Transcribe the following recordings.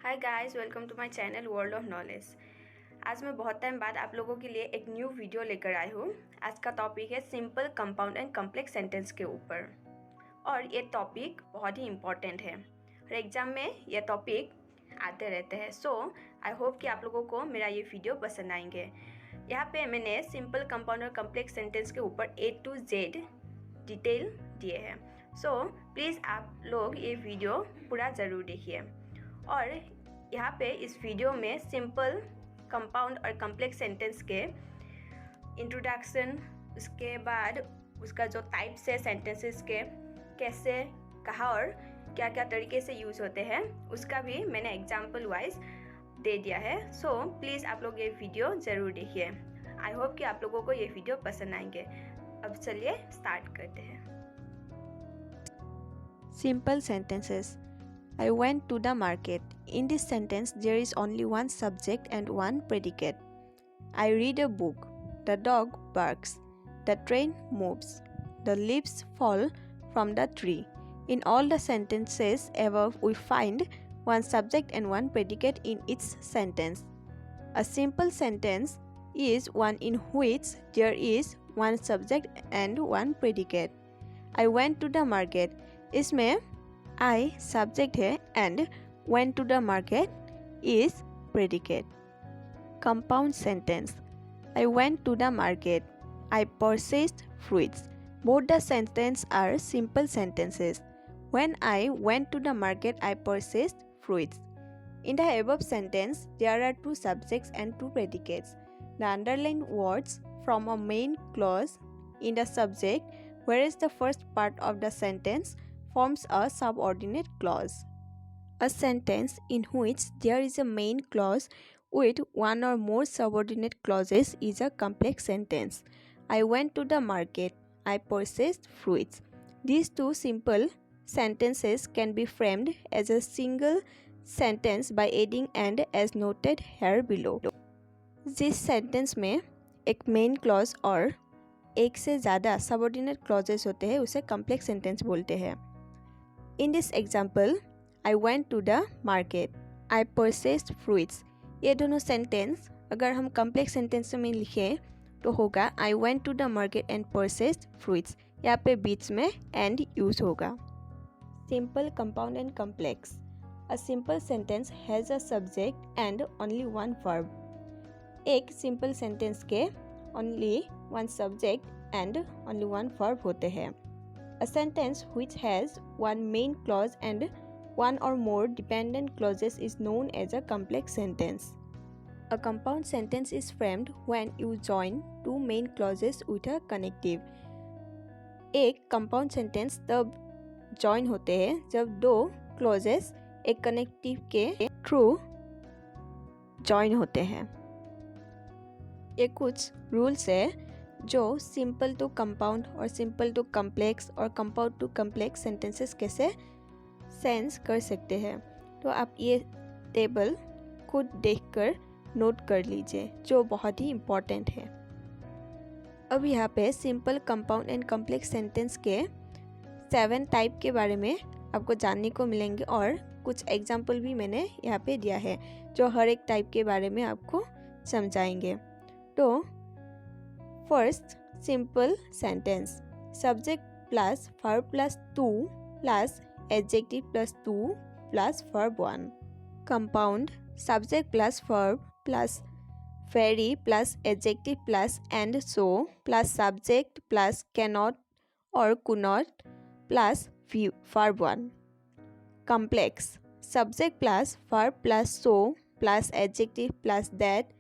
Hi guys, welcome to my channel world of knowledge. आज मैं बहुत टाइम बाद आप लोगों के लिए एक न्यू वीडियो लेकर आई हूँ। आज का टॉपिक है simple, compound and complex sentence के ऊपर, और ये टॉपिक बहुत ही इम्पॉर्टेंट है और एग्ज़ाम में ये टॉपिक आते रहते हैं। सो आई होप कि आप लोगों को मेरा ये वीडियो पसंद आएंगे। यहाँ पे मैंने सिंपल, कंपाउंड और कॉम्प्लेक्स सेंटेंस के ऊपर A to Z डिटेल दिए हैं। सो प्लीज़ आप लोग ये वीडियो पूरा ज़रूर देखिए। और यहाँ पे इस वीडियो में सिंपल, कंपाउंड और कॉम्प्लेक्स सेंटेंस के इंट्रोडक्शन, उसके बाद उसका जो टाइप्स है सेंटेंसेस के, कैसे, कहाँ और क्या क्या तरीके से यूज़ होते हैं, उसका भी मैंने एग्जाम्पल वाइज दे दिया है। सो प्लीज़ आप लोग ये वीडियो ज़रूर देखिए। आई होप कि आप लोगों को ये वीडियो पसंद आएंगे। अब चलिए स्टार्ट करते हैं। Simple sentences. I went to the market. In this sentence, there is only one subject and one predicate. I read a book. The dog barks. The train moves. The leaves fall from the tree. In all the sentences above, we find one subject and one predicate in each sentence. A simple sentence is one in which there is one subject and one predicate. I went to the market. इसमें I subject है and went to the market is predicate. Compound sentence. I went to the market. I purchased fruits. Both the sentences are simple sentences. When I went to the market, I purchased fruits. In the above sentence, there are two subjects and two predicates. The underlined words from a main clause in the subject, whereas the first part of the sentence forms a subordinate clause. A sentence in which there is a main clause with one or more subordinate clauses is a complex sentence. I went to the market. I purchased fruits. These two simple sentences can be framed as a single sentence by adding and as noted here below. जिस sentence में एक main clause और एक से ज़्यादा subordinate clauses होते हैं उसे कॉम्प्लेक्स सेंटेंस बोलते हैं। In this example, I went to the market. I purchased fruits. ये दोनों सेंटेंस अगर हम कॉम्प्लेक्स सेंटेंस में लिखें तो होगा I went to the market and purchased fruits. यहाँ पे बीच में and यूज होगा। Simple, compound and complex. A simple sentence has a subject and only one verb. एक सिंपल सेंटेंस के only one subject and only one verb होते हैं। A sentence which has one main clause and one or more dependent clauses is known as a complex sentence. A compound sentence is framed when you join two main clauses with a connective. एक compound sentence तब join होते हैं जब दो clauses एक connective के through join होते हैं। ये कुछ rules है जो सिंपल टू कंपाउंड और सिंपल टू कॉम्प्लेक्स और कंपाउंड टू कॉम्प्लेक्स सेंटेंसेस कैसे सेंस कर सकते हैं। तो आप ये टेबल खुद देखकर नोट कर लीजिए जो बहुत ही इम्पॉर्टेंट है। अब यहाँ पे simple, compound and complex sentence के 7 टाइप के बारे में आपको जानने को मिलेंगे और कुछ एग्जाम्पल भी मैंने यहाँ पे दिया है जो हर एक टाइप के बारे में आपको समझाएंगे। तो First, simple sentence. Subject plus verb plus 2 plus adjective plus 2 plus verb 1. Compound. Subject plus verb plus very plus adjective plus and so plus subject plus cannot or could not plus verb 1. Complex. Subject plus verb plus so plus adjective plus that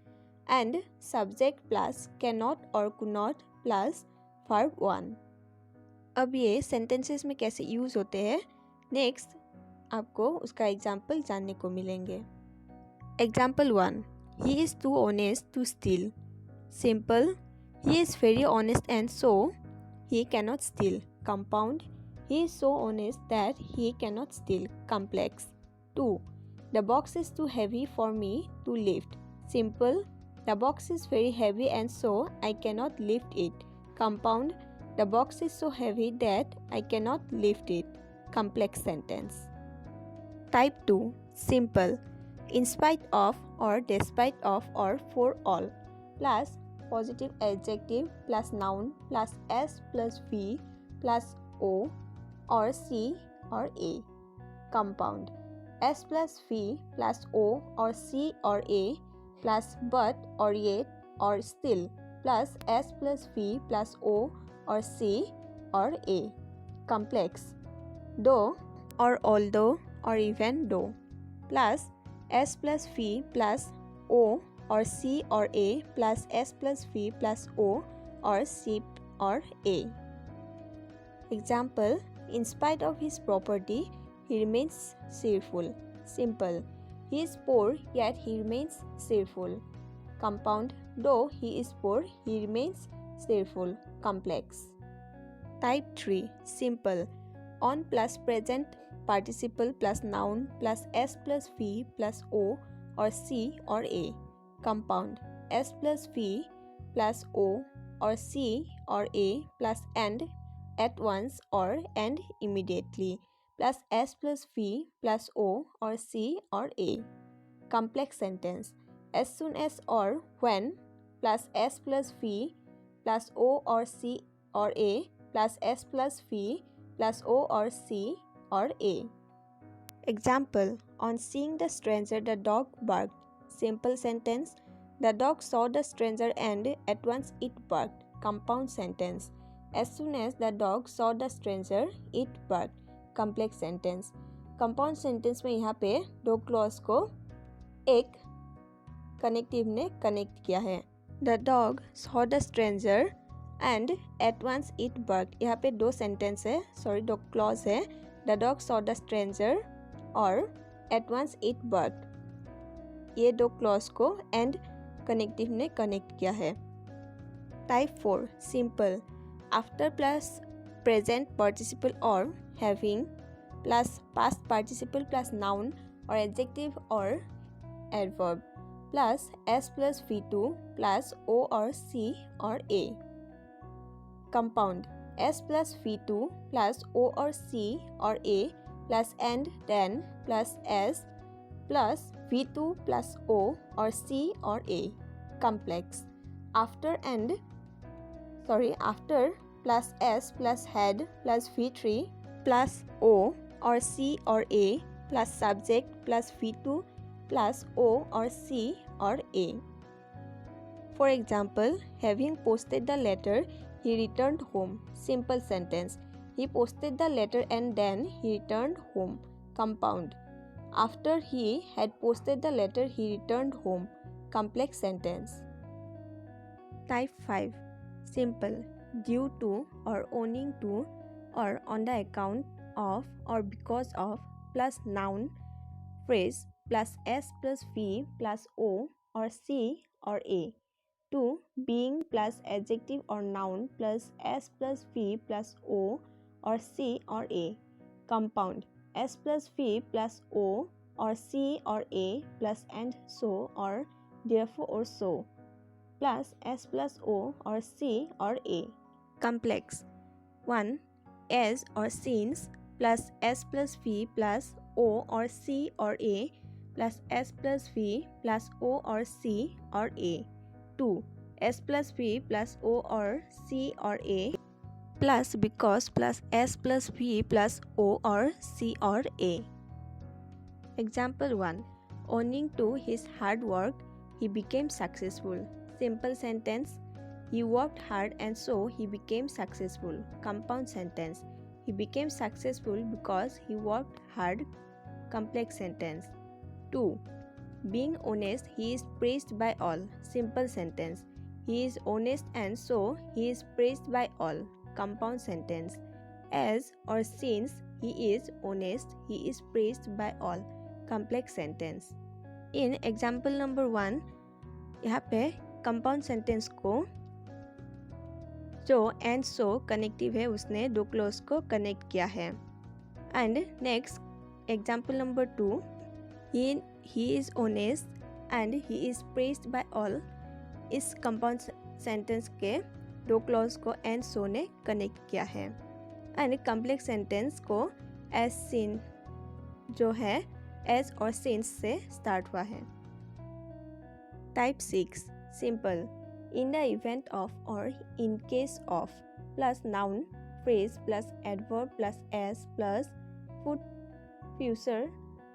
and subject plus cannot or could not plus verb 1. अब ये sentences में कैसे use होते हैं next आपको उसका example जानने को मिलेंगे। Example 1. He is too honest to steal. Simple. He is very honest and so he cannot steal. Compound. He is so honest that he cannot steal. Complex. 2. The box is too heavy for me to lift. Simple. The box is very heavy and so I cannot lift it. Compound. The box is so heavy that I cannot lift it. Complex sentence. Type 2. Simple. in spite of or despite of or for all, plus positive adjective plus noun plus s plus v plus o or c or a. Compound s plus v plus o or c or a plus but or yet or still plus s plus v plus o or c or a. Complex though or although or even though plus s plus v plus o or c or a plus s plus v plus o or c or a. Example, in spite of his property, he remains cheerful. Simple, he is poor yet he remains cheerful. Compound, though he is poor, he remains cheerful. Complex. Type 3, simple, on plus present participle plus noun plus s plus v plus o or c or a. Compound, s plus v plus o or c or a plus and at once or and immediately plus s plus v plus o or c or a. Complex sentence, as soon as or when plus s plus v plus o or c or a plus s plus v plus o or c or a. Example, on seeing the stranger the dog barked. Simple sentence, the dog saw the stranger and at once it barked. Compound sentence, as soon as the dog saw the stranger it barked. Complex sentence, compound sentence में यहाँ पे दो clause को एक connective ने connect किया है. The dog saw the stranger and at once it barked. यहाँ पे दो सेंटेंस है, दो क्लॉज है. The dog saw the stranger और एट वंस इट बर्क्ड. ये दो क्लॉज को एंड कनेक्टिव ने कनेक्ट किया है. Type 4 simple, after plus present participle और having plus past participle plus noun or adjective or adverb plus s plus v2 plus o or c or a. Compound, s plus v2 plus o or c or a plus and then plus s plus v2 plus o or c or a. Complex, after plus s plus had plus v3 plus o or c or a plus subject plus v2 plus o or c or a. For example, having posted the letter, he returned home. Simple sentence, he posted the letter and then he returned home. Compound, after he had posted the letter, he returned home. Complex sentence. Type 5 simple, due to or owing to or on the account of or because of plus noun phrase plus s plus v plus o or c or a. 2 being plus adjective or noun plus s plus v plus o or c or a. Compound, s plus v plus o or c or a plus and so or therefore or so plus s plus o or c or a. Complex, 1 as or since plus s plus v plus o or c or a plus s plus v plus o or c or a. 2 s plus v plus o or c or a plus because plus s plus v plus o or c or a. Example 1, owing to his hard work he became successful. Simple sentence, he worked hard and so he became successful. Compound sentence, he became successful because he worked hard. Complex sentence. 2 being honest he is praised by all. Simple sentence, he is honest and so he is praised by all. Compound sentence, as or since he is honest he is praised by all. Complex sentence. In example number 1, यहाँ पे compound sentence को जो and so connective है उसने दो close को connect किया है. And next example number 2, he is honest and he is praised by all. इस कंपाउंड सेंटेंस के दो क्लोज को एंड सो ने कनेक्ट किया है. एंड कम्प्लेक्स सेंटेंस को एज सीन जो है एज और सिंस से स्टार्ट हुआ है। Type 6 simple in the event of और in case of plus noun phrase plus adverb plus S plus foot future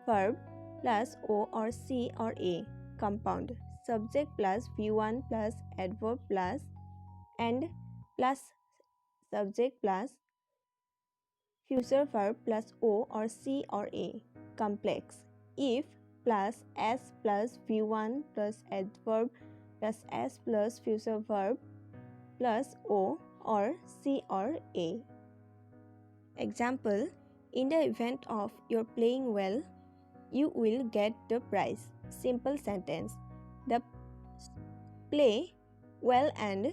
verb plus O और सी और A compound subject plus V1 plus adverb plus and plus subject plus future verb plus O और C और A complex if plus S plus V1 plus adverb plus S plus future verb plus O और C और ए। Example, in the event of your playing well, you will get the prize. Simple sentence. The play well and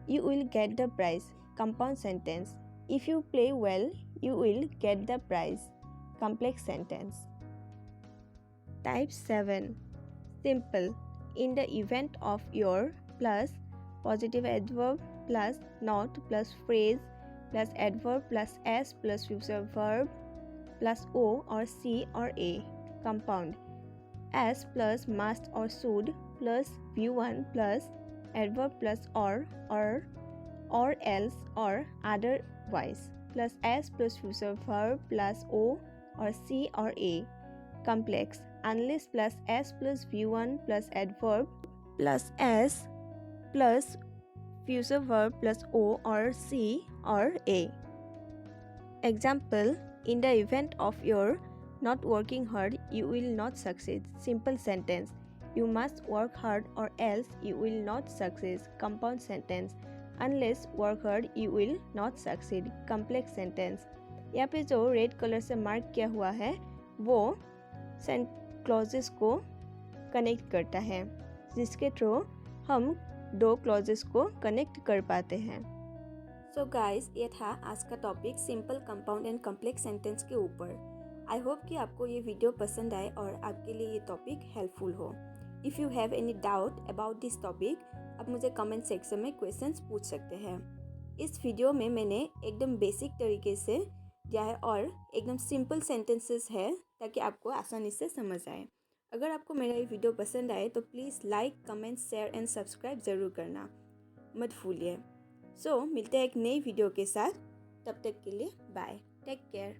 you will get the prize. Compound sentence. If you play well, you will get the prize. Complex sentence. Type 7. Simple. In the event of your plus positive adverb plus not plus phrase plus adverb plus s plus future verb plus o or c or a compound s plus must or should plus V1 plus adverb plus or else or otherwise plus s plus future verb plus o or c or a complex unless plus s plus V1 plus adverb plus s plus future verb plus o or c or a. Example, in the event of your not working hard, you will not succeed. Simple sentence. You must work hard or else you will not succeed. Compound sentence. Unless work hard, you will not succeed. Complex sentence. यहाँ पे जो red colour से mark किया हुआ है वो clauses को connect करता है जिसके थ्रू हम दो क्लॉजेस को कनेक्ट कर पाते हैं। सो गाइस, ये था आज का topic simple compound and complex sentence के ऊपर। आई होप कि आपको ये वीडियो पसंद आए और आपके लिए ये टॉपिक हेल्पफुल हो। If you have any doubt about this topic, आप मुझे कमेंट सेक्शन में क्वेश्चंस पूछ सकते हैं। इस वीडियो में मैंने एकदम बेसिक तरीके से दिया है और एकदम सिंपल सेंटेंसेस है ताकि आपको आसानी से समझ आए। अगर आपको मेरा ये वीडियो पसंद आए तो please like, comment, share and subscribe ज़रूर करना मत भूलिए। सो मिलते हैं एक नई वीडियो के साथ, तब तक के लिए बाय, टेक केयर।